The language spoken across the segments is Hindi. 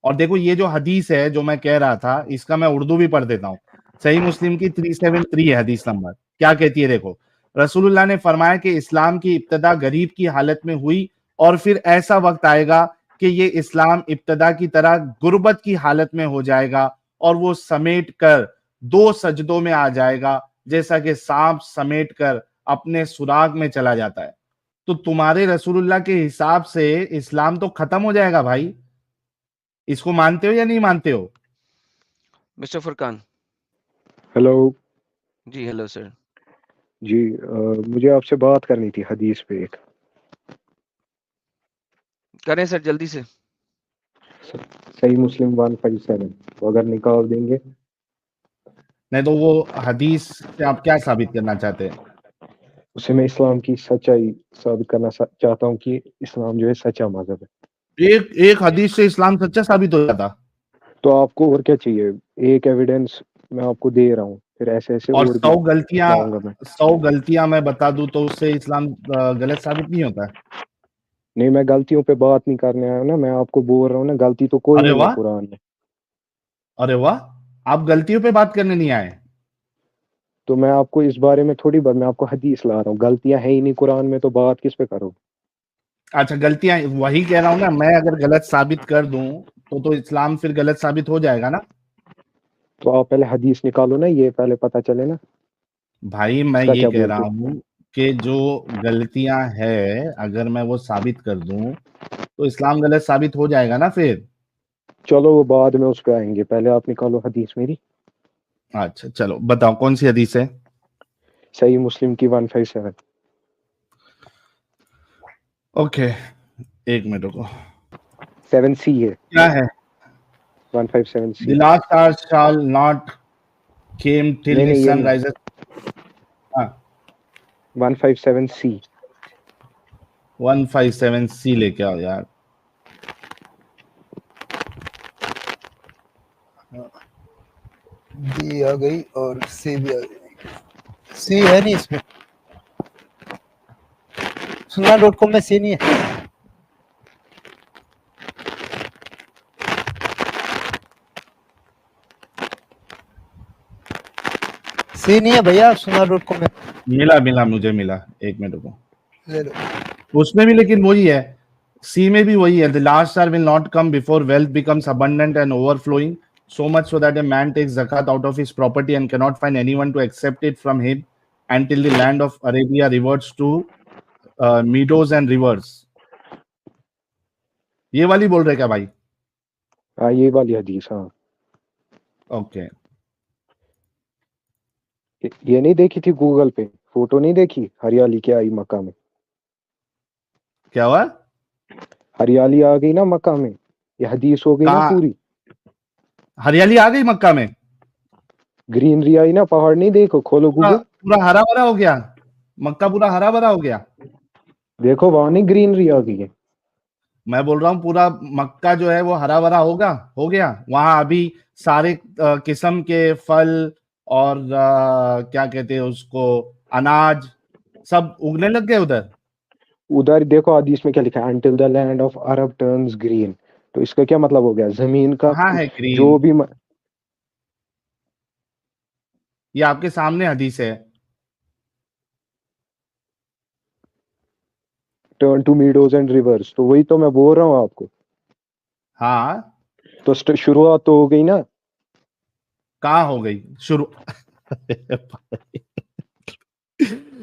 और देखो ये जो हदीस है जो मैं कह रहा था, इसका मैं उर्दू भी पढ़ देता हूँ। सही मुस्लिम की 373 है हदीस नंबर। क्या कहती है देखो, रसूलुल्लाह ने फरमाया कि इस्लाम की इब्तदा गरीब की हालत में हुई और फिर ऐसा वक्त आएगा कि ये इस्लाम इब्तदा की तरह गुर्बत की हालत में हो जाएगा और वो समेट कर 2 सजदों में आ जाएगा, जैसा कि सांप समेट कर अपने सुराग में चला जाता है। तो तुम्हारे रसूलुल्लाह के हिसाब से इस्लाम तो खत्म हो जाएगा भाई। इसको मानते हो या नहीं मानते हो? मिस्टर फुरकान। हेलो जी हेलो सर। जी, मुझे आपसे बात करनी थी हदीस पे एक। करें सर जल्दी से। सही मुस्लिम 157, तो अगर निकाल देंगे। नहीं तो वो हदीस से आप क्या साबित करना चाहते हैं? उससे मैं इस्लाम की सच्चाई साबित करना चाहता हूँ कि इस्लाम जो है सच्चा मजहब है। एक एक हदीस से इस्लाम सच्चा साबित हो जाता? तो आपको और क्या चाहिए? एक एविडेंस मैं आपको दे रहा हूँ, फिर ऐसे ऐसे और और भी लाऊंगा मैं। 100 गलतियां मैं बता दूं तो उससे इस्लाम गलत साबित नहीं होता? नहीं, मैं गलतियों पे बात नहीं करने आया ना, मैं आपको बोल रहा हूँ ना, गलती तो कोई अरे नहीं है वाह, कुरान में। अरे वाह, आप गलतियों पे बात करने नहीं आए? तो मैं आपको इस बारे में थोड़ी बात, मैं आपको हदीस ला रहा हूँ। गलतियां है ही नहीं कुरान में, तो बात किस पे करो? अच्छा, गलतियां वही कह रहा हूं ना, मैं अगर गलत साबित कर दूं तो इस्लाम फिर गलत साबित हो जाएगा ना? तो आप पहले हदीस निकालो ना, ये पहले पता चले ना भाई मैं इसका ये क्या कह रहा बोलते हो। हूं कि जो गलतियां है अगर मैं वो साबित कर दूं तो इस्लाम गलत साबित हो जाएगा ना फिर? चलो वो बाद में उस पे आएंगे, पहले आप निकालो हदीस मेरी। अच्छा चलो बताओ कौन सी हदीस है? सही मुस्लिम की 157। ओके, एक मिनट रुको। 7C है। क्या है? 157C। The last star shall not came till नहीं the नहीं, ये sun नहीं, rises. हाँ, 157C। 157C लेके आओ यार। डी आ गई और सी भी आ गई। सी है नहीं इसमें, सुना.com में सी नहीं है। सी नहीं है भैया सुना.com में। मिला मिला मुझे मिला, एक मिनट रुको। ले लो। उसमें भी लेकिन वही है, सी में भी वही है। The last star will not come before wealth becomes abundant and overflowing, so much so that a man takes zakat out of his property and cannot find anyone to accept it from him until the land of Arabia reverts to meadows and rivers. ये वाली बोल रहे क्या भाई? हाँ, ये वाली हदीस, हाँ। ओके। ये नहीं देखी थी गूगल पे? फोटो नहीं देखी? हरियाली क्या आई मक्का में। क्या हुआ? हरियाली आ गई ना मक्का में, ये हदीस हो गई ना कहाँ पूरी। हरियाली आ गई मक्का में? ग्रीनरी आई ना, पहाड़ नहीं देखो, खोलो पूरा गूगल। पूरा हरा भरा हो गया? मक्का पूरा हरा भरा हो गया? देखो वहां नहीं ग्रीनरी आ गई है। मैं बोल रहा हूँ पूरा मक्का जो है वो हरा भरा होगा, हो गया वहां अभी सारे किस्म के फल और क्या कहते हैं उसको, अनाज सब उगने लग गए उधर। उधर देखो हदीस में क्या लिखा है, until the land of Arab turns green. तो इसका क्या मतलब हो गया? जमीन का कहाँ है जो ग्रीन? भी ये आपके सामने हदीस है। Turn to meadows and rivers, तो वही तो मैं बोल रहा हूँ आपको। हाँ, तो शुरुआत तो हो गई ना। कहाँ हो गई शुरू?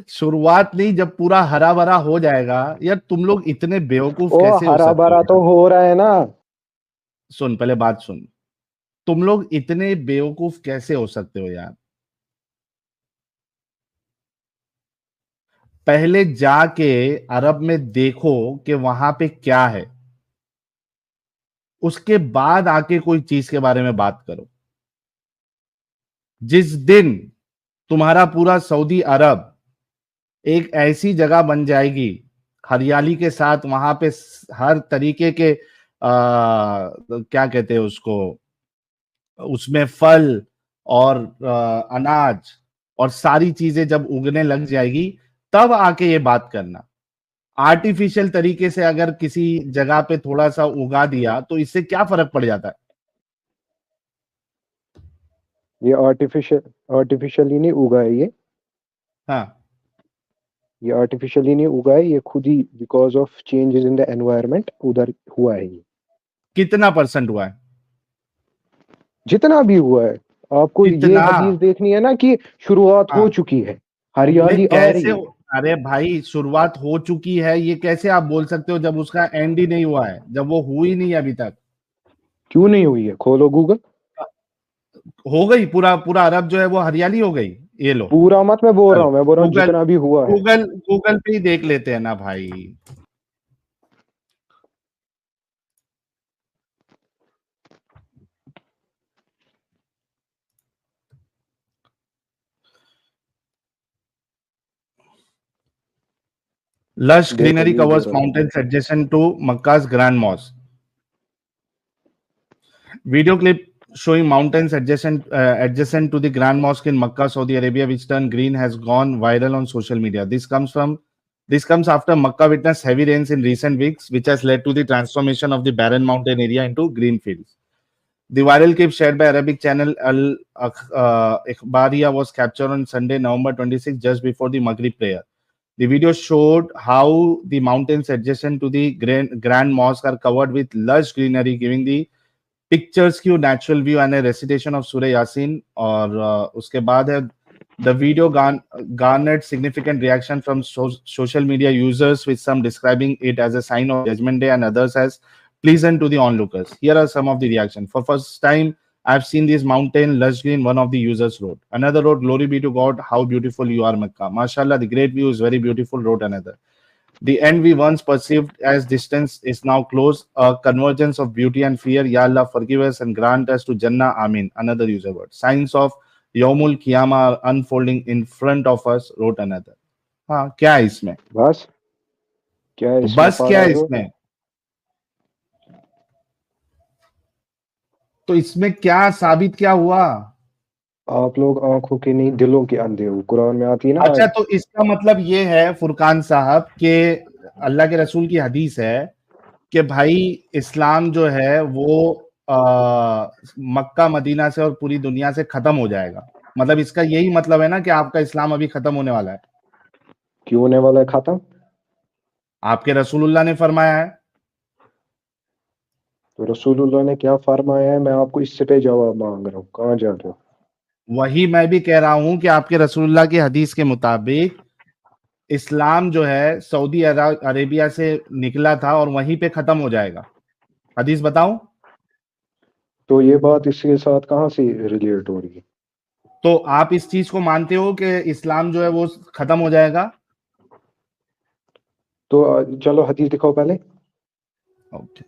शुरुआत नहीं, जब पूरा हरा भरा हो जाएगा। यार तुम लोग इतने बेवकूफ ओ, कैसे हो हरा सकते हो भरा यार? तो हो रहा है ना। सुन, पहले बात सुन। तुम लोग इतने बेवकूफ कैसे हो सकते हो यार? पहले जाके अरब में देखो कि वहां पे क्या है, उसके बाद आके कोई चीज के बारे में बात करो। जिस दिन तुम्हारा पूरा सऊदी अरब एक ऐसी जगह बन जाएगी हरियाली के साथ, वहां पे हर तरीके के क्या कहते हैं उसको, उसमें फल और अनाज और सारी चीजें जब उगने लग जाएगी, तब आके ये बात करना। आर्टिफिशियल तरीके से अगर किसी जगह पे थोड़ा सा उगा दिया तो इससे क्या फर्क पड़ जाता है? ये आर्टिफिशियली नहीं उगा है हाँ, ये आर्टिफिशियली नहीं उगा है, ये खुद ही because of changes in the environment उधर हुआ है ये। कितना % हुआ है? जितना भी हुआ है, आपको ये कितना? हदीस देखनी है ना कि शुरुआत हो हाँ, चुकी है, नहीं हरियाली आ रही कैसे? है। अरे भाई, शुरुआत हो चुकी है ये कैसे आप बोल सकते हो जब उसका एंड ही नहीं हुआ है, जब वो हुई नहीं है अभी तक? क्यों नहीं हुई है? खोलो गूगल। हो गई, पूरा पूरा अरब जो है वो हरियाली हो गई। ये लो, पूरा मत मैं बोल रहा हूँ, मैं बोल रहा हूँ गूगल जितना भी हुआ है। गूगल गूगल पे ही देख लेते हैं ना भाई। Lush देखो greenery यही बोल covers रहा था। mountains adjacent to Makkah's Grand Mosque. Video clip showing mountains adjacent to the Grand Mosque in Makkah, Saudi Arabia, which turned green, has gone viral on social media. This comes after Makkah witnessed heavy rains in recent weeks, which has led to the transformation of the barren mountain area into green fields. The viral clip shared by Arabic channel Al Ikhbariya was captured on Sunday, November 26, just before the Maghrib prayer. The video showed how the mountains adjacent to the Grand Mosque are covered with lush greenery, giving the pictures की natural view and a recitation of Surah Yasin. और उसके बाद है the video garnered significant reaction from social media users, with some describing it as a sign of Judgment Day and others as pleasant to the onlookers. Here are some of the reactions. For first time, I've seen this mountain lush green, one of the users wrote. Another wrote, glory be to God, how beautiful you are, Mecca. MashaAllah, the great view is very beautiful, wrote another. The end we once perceived as distance is now close, a convergence of beauty and fear. Ya Allah, forgive us and grant us to Jannah. Amin. Another user word. Signs of Yawmul Qiyamah are unfolding in front of us, wrote another. हाँ, क्या है इसमें? बस क्या है तो इसमें? बस क्या है इसमें? तो इसमें क्या साबित क्या हुआ? आप लोग आंखों के नहीं दिलों के अंधे हो, कुरान में आती है ना अच्छा, आयत। तो इसका मतलब ये है फुरकान साहब के अल्लाह के रसूल की हदीस है कि भाई इस्लाम जो है वो मक्का मदीना से और पूरी दुनिया से खत्म हो जाएगा। मतलब इसका यही मतलब है ना कि आपका इस्लाम अभी खत्म होने वाला है। क्यों होने वाला है खत्म? आपके रसूलुल्लाह ने फरमाया है। तो रसूलुल्लाह ने क्या फरमाया है? मैं आपको इससे पे जवाब मांग रहा हूँ, कहाँ जा रहे हो? वही मैं भी कह रहा हूं कि आपके रसूलुल्लाह की हदीस के मुताबिक इस्लाम जो है सऊदी अरेबिया से निकला था और वहीं पे खत्म हो जाएगा। हदीस बताऊं? तो ये बात इसके साथ कहाँ से रिलेट हो रही है? तो आप इस चीज को मानते हो कि इस्लाम जो है वो खत्म हो जाएगा? तो चलो हदीस दिखाओ पहले। ओके,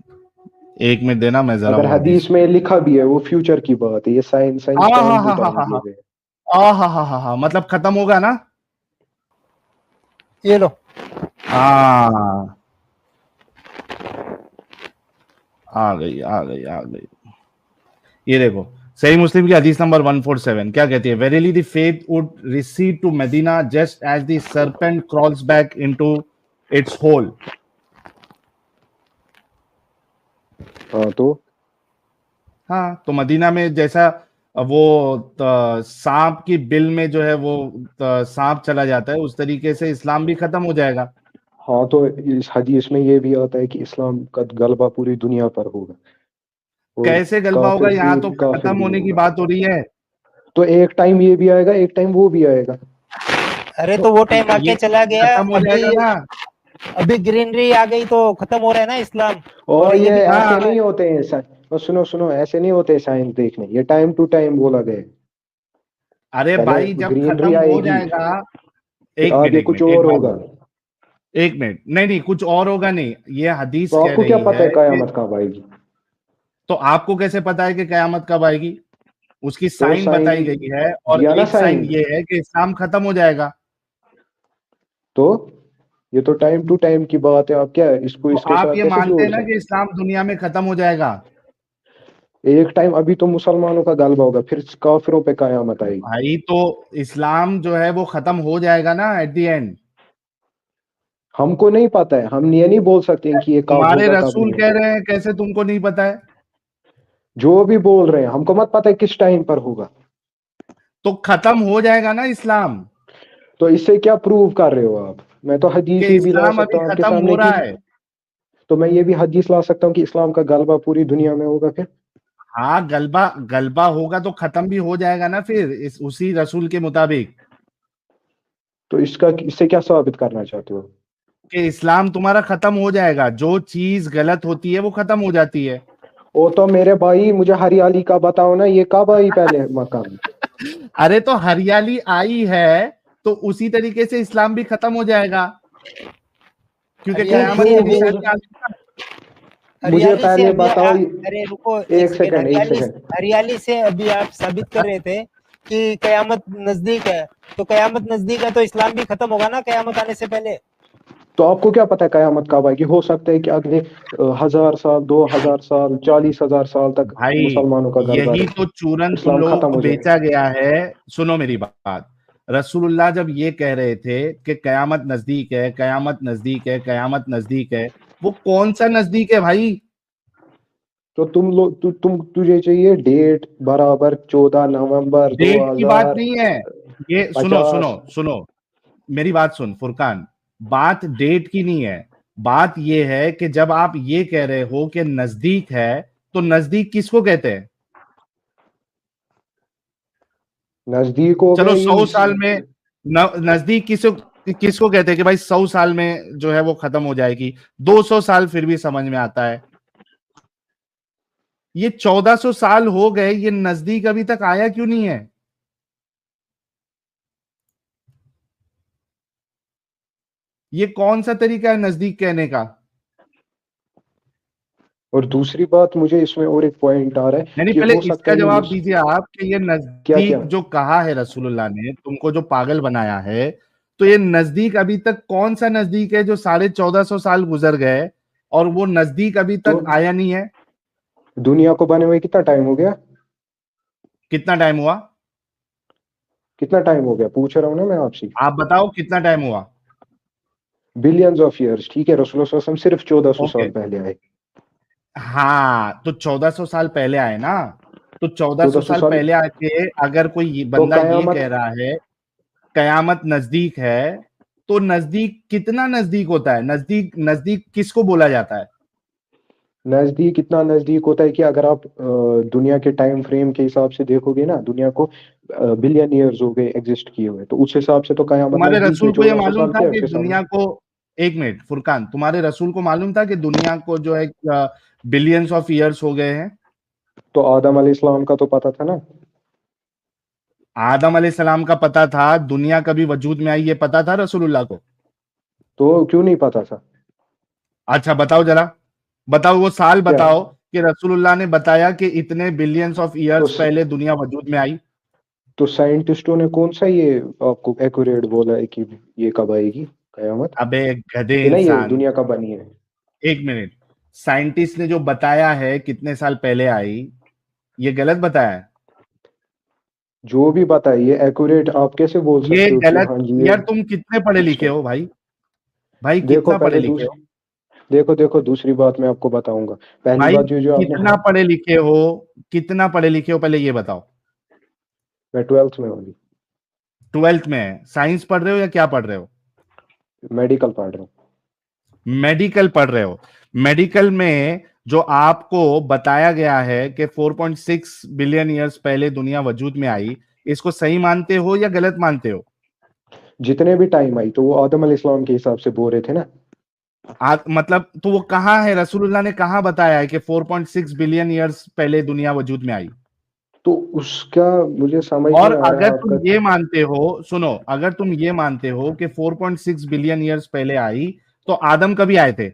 एक मिनट देना, मैं जरा अगर वो हदीस में लिखा भी है वो फ्यूचर की बात है, ये साइंस हाँ हाँ टाइम टू हाँ हाँ टाइम हाँ दिए गए। हाँ, मतलब खत्म होगा ना? ये लो। हाँ, आ गई। ये देखो, सही मुस्लिम की हदीस नंबर 147 क्या कहती है? Verily the faith would recede to Medina just as the serpent crawls back into its hole. हाँ, तो मदीना में जैसा वो सांप की बिल में जो है वो सांप चला जाता है, उस तरीके से इस्लाम भी खत्म हो जाएगा। हाँ, तो इस हदीस में ये भी आता है कि इस्लाम का गलबा पूरी दुनिया पर होगा और कैसे गलबा होगा? यहाँ तो काफिर खत्म भी होने की होगा। बात हो रही है। तो एक टाइम ये भी आएगा, एक टाइम वो भी आएगा। अरे तो वो टाइम आके ये चला गया, खत्म हो जाएगा ना। अभी ग्रीनरी आ गई तो खत्म हो रहा है ना इस्लाम। और ये भी ऐसे नहीं होते हैं सुनो, ऐसे नहीं होते साइंस देखने, ये टाइम टू टाइम बोला गया। अरे पहले भाई, जब ग्रीनरी खत्म हो आएगी, जाएगा, फिर एक आगे मिनट कुछ और होगा। एक मिनट, नहीं कुछ और होगा नहीं, ये हदीस तो कह आपको क्या रही पता है है कि कयामत कब आएगी? तो आपको कैसे पता है कि कयामत कब आएगी? उसकी तो साइन साइन बताई गई है और दिया ना एक साइन साइन। ये है कि इस्लाम खत्म हो जाएगा। तो ये तो टाइम टू टाइम की बात है, आप क्या इसको तो इसके आप साथ ये कैसे मानते जोड़ हैं ना कि सकते? इस्लाम दुनिया में खत्म हो जाएगा? एक टाइम अभी तो मुसलमानों का गलबा होगा, फिर काफिरों पे कयामत आएगी। भाई, तो इस्लाम जो है वो खत्म हो जाएगा ना एट द एंड। हमको नहीं पता है, हम ये नहीं बोल सकते हैं कि ये कब तुम्हारे होगा कब रसूल नहीं कह होगा। रहे हैं, कैसे तुमको नहीं पता है? जो भी बोल रहे हैं हमको मत पता है किस टाइम पर होगा। तो खत्म हो जाएगा ना इस्लाम, तो इससे क्या प्रूव कर रहे हो आप? मैं तो कि हदीस ही भी ला इस्लाम सकता अभी हूँ आपके खत्म हो सामने रहा की। है। तो मैं ये भी हदीस ला सकता हूँ कि इस्लाम का गलबा पूरी दुनिया में होगा फिर। हाँ, गलबा गलबा होगा तो खत्म भी हो जाएगा ना फिर, इस उसी रसूल के मुताबिक, तो इससे क्या साबित करना चाहते हो? कि इस्लाम तुम्हारा खत्म हो जाएगा, जो चीज गलत होती है वो खत्म हो जाती है। ओ तो मेरे भाई मुझे हरियाली का बताओ ना, ये कब आई पहले मकान? अरे तो हरियाली आई है तो उसी तरीके से इस्लाम भी खत्म हो जाएगा, क्योंकि हरियाली कयामत से की अभी निशानी आ गई ना। मुझे हरियाली से पहले अभी बताओ। अरे रुको एक एक सेकेंड। सेकंड, एक सेकंड। हरियाली से अभी आप साबित कर रहे थे कि कयामत नजदीक है, तो कयामत नजदीक है तो इस्लाम भी खत्म होगा ना कयामत आने से पहले। तो आपको क्या पता है कयामत कब आएगी? हो सकता है कि अगले 1000 साल, 2000 साल, 40,000 साल तक भाई मुसलमानों का गलबा यही रहे, तो चूरन तुम इस्लाम लोगों खत्म को हो जाए। बेचा गया है। सुनो मेरी बात, रसूलुल्लाह जब ये कह रहे थे कि कयामत नजदीक है, कयामत नजदीक है, कयामत नजदीक है, वो कौन सा नजदीक है भाई? तो तुझे चाहिए डेट बराबर 14 नवंबर दो डेट की बात हजार नहीं है, ये सुनो सुनो पचास सुनो, मेरी बात सुन फुरकान, बात डेट की नहीं है। बात ये है कि जब आप ये कह रहे हो कि नजदीक है, तो नजदीक किसको कहते हैं? नजदीक हो चलो गए 100 साल में नजदीक किसको किसको कहते हैं कि भाई 100 साल में जो है वो खत्म हो जाएगी, 200 साल फिर भी समझ में आता है। ये 1400 साल हो गए, ये नजदीक अभी तक आया क्यों नहीं है? ये कौन सा तरीका है नजदीक कहने का? और दूसरी बात, मुझे इसमें और एक पॉइंट आ रहा है नहीं कि पहले हो सकता इसका है जवाब दीजिए आप, कि ये क्या क्या? नजदीक जो कहा है रसूलुल्लाह ने, तुमको जो पागल बनाया है, तो ये नजदीक अभी तक कौन सा नजदीक है जो 1450 साल गुजर गए और वो नजदीक अभी तो तक आया नहीं है? दुनिया को बने हुए कितना टाइम हो गया? कितना टाइम हुआ? कितना टाइम हो गया पूछ रहा हूँ ना मैं आपसे। आप बताओ कितना टाइम हुआ? बिलियंस ऑफ ईयर्स, ठीक है। रसूलुल्लाह सल्लल्लाहु अलैहि वसल्लम सिर्फ 1400 ओके, साल पहले आए। हाँ तो 1400 साल पहले आए ना, तो 1400 1400 साल साल। पहले आके अगर कोई तो बंदा ये कयामत, कह रहा है कयामत नजदीक है, तो नजदीक कितना नजदीक होता है? नजदीक नजदीक किसको बोला जाता है? नजदीक इतना नजदीक होता है कि अगर आप दुनिया के टाइम फ्रेम के हिसाब से देखोगे ना, दुनिया को बिलियन ईयर्स हो गए एग्जिस्ट किए हुए, तो उस हिसाब से तो कयामत तुम्हारे नजदीक ही है। रसूल को ये 1400 मालूम साल था क्या है कि आपके सामने? दुनिया को, एक मिनट फुरकान, तुम्हारे रसूल को मालूम था कि दुनिया को जो है बिलियंस ऑफ ईयर्स हो गए हैं? तो आदम अलैहिस्सलाम का तो पता था ना। आदम अलैहिस्सलाम का पता था, दुनिया कभी वजूद में आई ये पता था रसूलुल्लाह को? तो क्यों नहीं पता था? अच्छा बताओ जरा, बताओ वो साल क्या? बताओ कि रसूलुल्लाह ने बताया कि इतने बिलियंस ऑफ तो ईयर्स पहले दुनिया वजूद में आई। तो साइंटिस्टों ने कौन सा ये आपको एक्यूरेट बोला है कि ये कब आएगी कयामत, अबे गधे कि नहीं ये इंसान, दुनिया कब बनी है? एक मिनट, साइंटिस्ट ने जो बताया है कितने साल पहले आई, ये गलत बताया है? जो भी बताइए ये एक्यूरेट आप कैसे बोल ये सकते हो कि गलत, हाँ जी ये यार तुम कितने पढ़े फिक्स्ड लिखे है? हो भाई? भाई देखो कितना पढ़े पहले लिखे हो? दूसरी, देखो देखो दूसरी बात मैं आपको बताऊंगा। पहली भाई बात जो जो आपने कितना पढ़े लिखे हो, कितना पढ़े लिखे हो पहले ये बताओ। मैं 12th में होगी, 12th में है, साइंस पढ़ रहे हो या क्या पढ़ रहे हो? मेडिकल पढ़ रहा हूँ। मेडिकल पढ़ रहे हो? मेडिकल में जो आपको बताया गया है कि 4.6 बिलियन ईयर्स पहले दुनिया वजूद में आई, इसको सही मानते हो या गलत मानते हो? जितने भी टाइम आई तो वो आदम अलैहिस्सलाम के हिसाब से बोल रहे थे ना। मतलब तो वो कहाँ है, रसूलुल्लाह ने कहाँ बताया है कि 4.6 बिलियन ईयर्स पहले दुनिया वजूद में आई? तो उसका मुझे समझ और नहीं आ रहा अगर है तुम आपका। ये मानते हो, सुनो, अगर तुम ये मानते हो कि 4.6 बिलियन ईयर्स पहले आई, तो आदम कभी आए थे?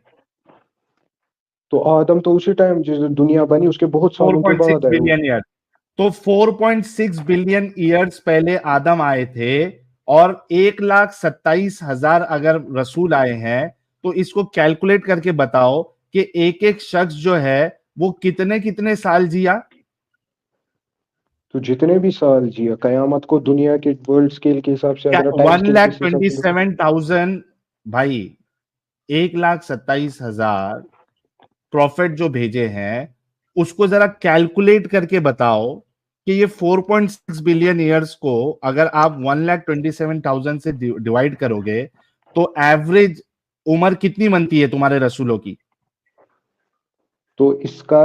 तो आदम तो उसी टाइम जिस दुनिया बनी उसके बहुत सालों के 4.6 बाद आए वो। बिलियन ईयर्स, तो 4.6 बिलियन ईयर्स पहले आदम आए थे, और 1,27,000 अगर रसूल आए हैं, तो इसको कैलकुलेट करके बताओ कि एक एक शख्स जो है वो कितने कितने साल जिया। तो जितने भी साल जिया, कयामत को दुनिया के वर्ल्ड स्केल के हिसाब से क्या अगर टाइम वन स्केल के लाख हिसाब ट्वेंटी से देखो। सेवन थाउजेंड भाई, 1,27,000 प्रॉफिट जो भेजे हैं, उसको जरा कैलकुलेट करके बताओ कि ये 4.6 बिलियन ईयर्स को अगर आप 1,27,000 से डिवाइड करोगे तो एवरेज उम्र कितनी बनती है तुम्हारे रसूलों की? तो इसका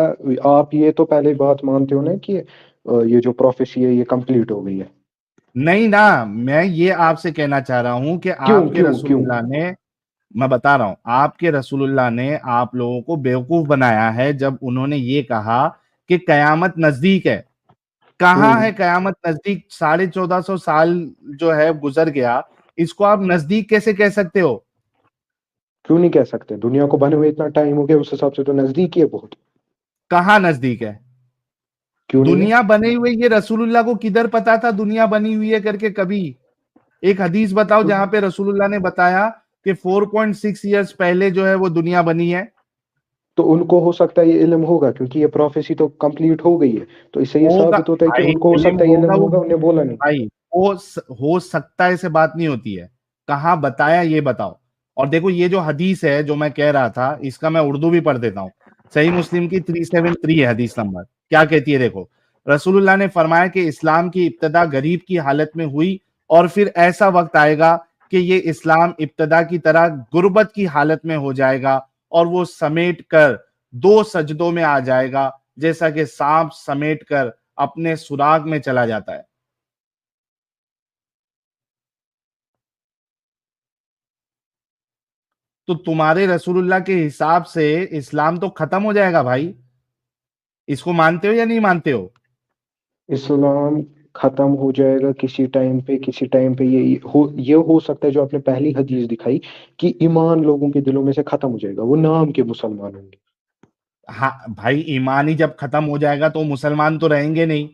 आप ये तो पहले बात मानते हो ना कि ये जो प्रोफेसी है ये कंप्लीट हो गई है। नहीं ना, मैं ये आपसे कहना चाह रहा हूं कि क्यों आपके क्यों क्यों? रसूलुल्लाह ने, मैं बता रहा हूं, आपके रसूलुल्लाह ने आप लोगों को बेवकूफ बनाया है जब उन्होंने ये कहा कि कयामत नजदीक है। कहाँ है कयामत नजदीक? 1450 साल जो है गुजर गया, इसको आप नजदीक कैसे कह सकते हो? क्यों नहीं कह सकते? दुनिया को बने हुए इतना टाइम हो गया, उस हिसाब से तो नजदीक ही है बहुत। कहाँ नजदीक है? क्यों नहीं है? दुनिया बने हुए, ये रसूलुल्लाह को किधर पता था दुनिया बनी हुई है करके? कभी एक हदीस बताओ तो, जहां पे रसूलुल्लाह ने बताया कि 4.6 इयर्स पहले जो है वो दुनिया बनी है। तो उनको हो सकता है ये इल्म होगा, क्योंकि ये प्रोफेसी तो कंप्लीट हो गई है, तो इससे ये होगा साबित होता है कि भाई, उनको हो इल्म सकता है ये होगा इल्म वो, होगा, उन्हें बोला नहीं। भाई हो सकता है से बात नहीं होती है। कहाँ बताया ये बताओ। और देखो ये जो हदीस है जो मैं कह रहा था, इसका मैं उर्दू भी पढ़ देता हूँ। सही मुस्लिम की 373 है हदीस नंबर। क्या कहती है देखो, रसूलुल्लाह ने फरमाया कि इस्लाम की इब्तदा गरीब की हालत में हुई और फिर ऐसा वक्त आएगा कि ये इस्लाम इब्तदा की तरह गुर्बत की हालत में हो जाएगा और वो समेट कर 2 सजदों में आ जाएगा, जैसा कि सांप समेट कर अपने सुराग में चला जाता है। तो तुम्हारे रसूलुल्लाह के हिसाब से इस्लाम तो खत्म हो जाएगा भाई। इसको मानते हो या नहीं मानते हो? इस्लाम खत्म हो जाएगा किसी टाइम पे, किसी टाइम पे ये हो सकता है जो आपने पहली हदीस दिखाई कि ईमान लोगों के दिलों में से खत्म हो जाएगा, वो नाम के मुसलमान होंगे। हाँ भाई, ईमान ही जब खत्म हो जाएगा तो मुसलमान तो रहेंगे नहीं।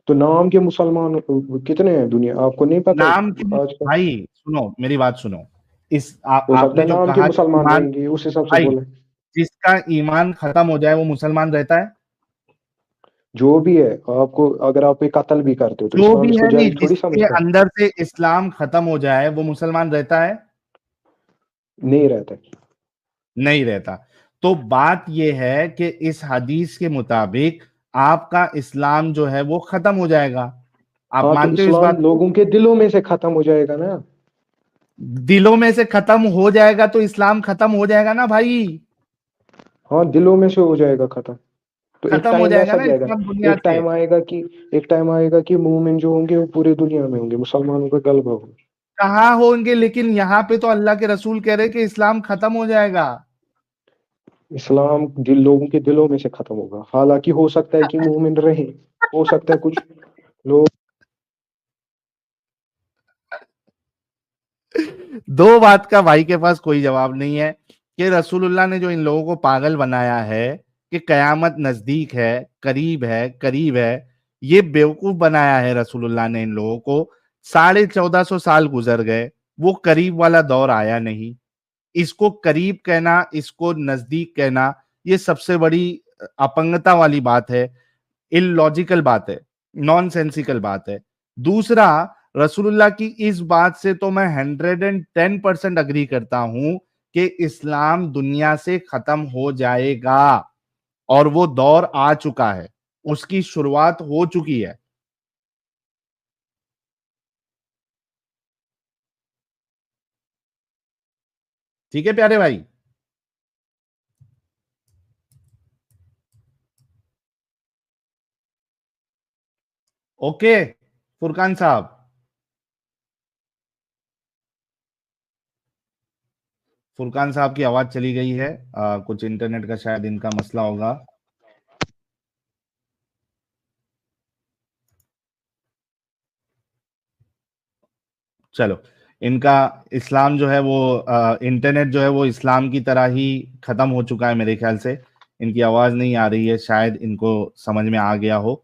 तो नाम के मुसलमान कितने हैं दुनिया, आपको नहीं पता नाम की, आजकल? भाई सुनो मेरी बात सुनो। हो सकता आपने है जो नाम के कहा कि मुसलमान ईमान, रहेंगे, उस हिसाब से भाई बोले। जिसका ईमान खत्म हो जाए वो मुसलमान रहता है? जो भी है, आपको अगर आप ये कत्ल भी करते हो तो जो इस्लाम भी इसको है, नहीं, जायज थोड़ी जिसके समझता है। अंदर से इस्लाम खत्म हो जाए वो मुसलमान रहता है? नहीं रहता। नहीं रहता। तो बात यह है कि इस हदीस के मुताबिक आपका इस्लाम जो है वो खत्म हो जाएगा। आप हाँ, तो मानते हो इस इस्लाम बात को? लोगों के दिलों में से खत्म हो जाएगा ना। दिलों में से खत्म हो जाएगा तो इस्लाम खत्म हो जाएगा ना भाई। हाँ, दिलों में से हो जाएगा खत्म। तो एक खत्म हो टाइम जाएगा ऐसा ना भी आएगा, इस्लाम दुनिया एक से। टाइम आएगा कि एक टाइम आएगा कि मोमिन जो होंगे वो पूरी दुनिया में होंगे, मुसलमानों का गलबा होगा। कहाँ होंगे? लेकिन यहाँ पे तो अल्लाह के रसूल कह रहे हैं कि इस्लाम खत्म हो जाएगा। इस्लाम लोगों के दिलों में से खत्म होगा, हालांकि हो सकता है कि मोमिन रहे, हो सकता है कुछ लोग। दो बात का भाई के पास कोई जवाब नहीं है कि रसूलुल्लाह ने जो इन लोगों को पागल बनाया है कि कयामत नजदीक है, करीब है, करीब है, ये बेवकूफ बनाया है रसूलुल्लाह ने इन लोगों को। 1450 साल गुजर गए, वो करीब वाला दौर आया नहीं। इसको करीब कहना, इसको नजदीक कहना, ये सबसे बड़ी अपंगता वाली बात है, इलॉजिकल बात है, नॉनसेंसिकल बात है। दूसरा, रसूलुल्लाह की इस बात से तो मैं 110% अग्री करता हूं कि इस्लाम दुनिया से खत्म हो जाएगा और वो दौर आ चुका है, उसकी शुरुआत हो चुकी है। ठीक है प्यारे भाई? ओके फुरकान साहब। फुरकान साहब की आवाज चली गई है। कुछ इंटरनेट का शायद इनका मसला होगा। चलो, इनका इस्लाम जो है वो इंटरनेट जो है वो इस्लाम की तरह ही खत्म हो चुका है मेरे ख्याल से। इनकी आवाज नहीं आ रही है, शायद इनको समझ में आ गया हो।